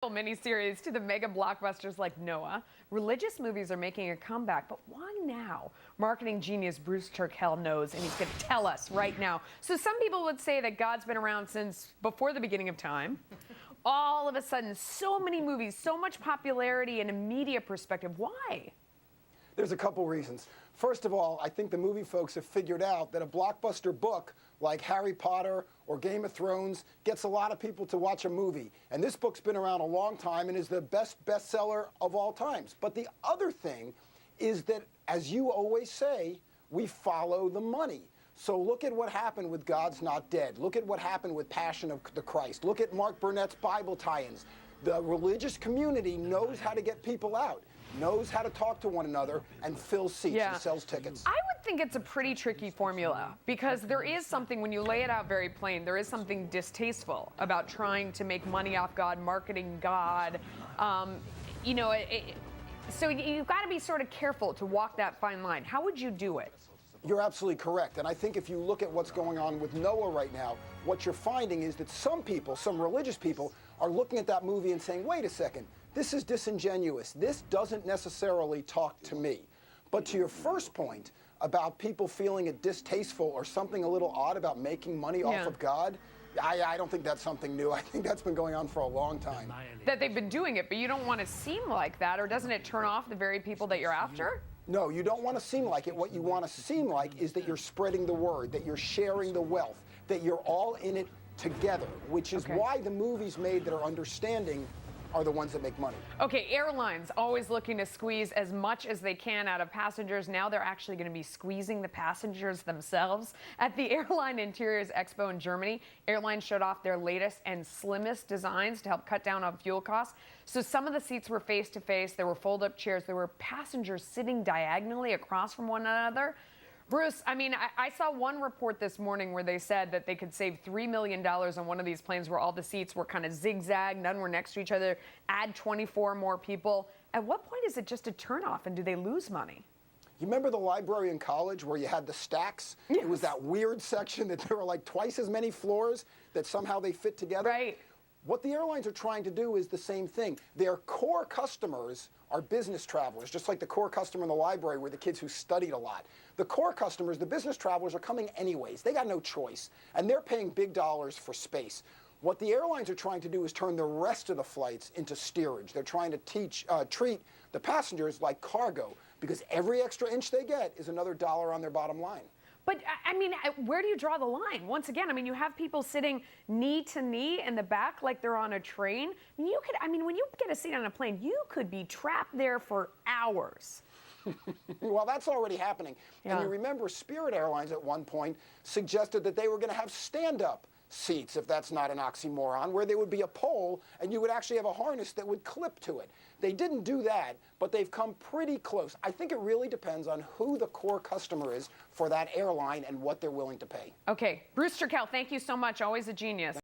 Miniseries to the mega blockbusters like Noah. Religious movies are making a comeback, but why now? Marketing genius Bruce Turkel knows, and he's going to tell us right now. So some people would say that God's been around since before the beginning of time. All of a sudden, so many movies, so much popularity and a media perspective. Why? There's a couple reasons. First of all, I think the movie folks have figured out that a blockbuster book like Harry Potter or Game of Thrones gets a lot of people to watch a movie. And this book's been around a long time and is the best bestseller of all times. But the other thing is that, as you always say, we follow the money. So look at what happened with God's Not Dead. Look at what happened with Passion of the Christ. Look at Mark Burnett's Bible tie-ins. The religious community knows how to get people out, knows how to talk to one another, and fills seats and sells tickets. I would think it's a pretty tricky formula, because there is something, when you lay it out very plain, there is something distasteful about trying to make money off God, marketing God. So you've got to be sort of careful to walk that fine line. How would you do it? You're absolutely correct. And I think if you look at what's going on with Noah right now, what you're finding is that some people, some religious people, are looking at that movie and saying, wait a second, this is disingenuous. This doesn't necessarily talk to me. But to your first point about people feeling it distasteful or something a little odd about making money off of God, I don't think that's something new. I think that's been going on for a long time. That they've been doing it, but you don't want to seem like that, or doesn't it turn off the very people that you're after? No, you don't want to seem like it. What you want to seem like is that you're spreading the word, that you're sharing the wealth, that you're all in it together, which is why the movies made that are understanding are the ones that make money. Okay, airlines always looking to squeeze as much as they can out of passengers. Now they're actually going to be squeezing the passengers themselves. At the Airline Interiors Expo in Germany, airlines showed off their latest and slimmest designs to help cut down on fuel costs. So some of the seats were face-to-face, there were fold-up chairs, there were passengers sitting diagonally across from one another. Bruce, I mean, I saw one report this morning where they said that they could save $3 million on one of these planes where all the seats were kind of zigzag, none were next to each other, add 24 more people. At what point is it just a turnoff, and do they lose money? You remember the library in college where you had the stacks? Yes. It was that weird section that there were like twice as many floors that somehow they fit together? Right. What the airlines are trying to do is the same thing. Their core customers are business travelers, just like the core customer in the library were the kids who studied a lot. The core customers, the business travelers, are coming anyways. They got no choice, and they're paying big dollars for space. What the airlines are trying to do is turn the rest of the flights into steerage. They're trying to treat the passengers like cargo, because every extra inch they get is another dollar on their bottom line. But, I mean, where do you draw the line? Once again, I mean, you have people sitting knee to knee in the back like they're on a train. When you get a seat on a plane, you could be trapped there for hours. Well, that's already happening. Yeah. And you remember Spirit Airlines at one point suggested that they were going to have stand-up seats, if that's not an oxymoron, where there would be a pole and you would actually have a harness that would clip to it. They didn't do that, but they've come pretty close. I think it really depends on who the core customer is for that airline and what they're willing to pay. Okay, Bruce Turkel, thank you so much. Always a genius.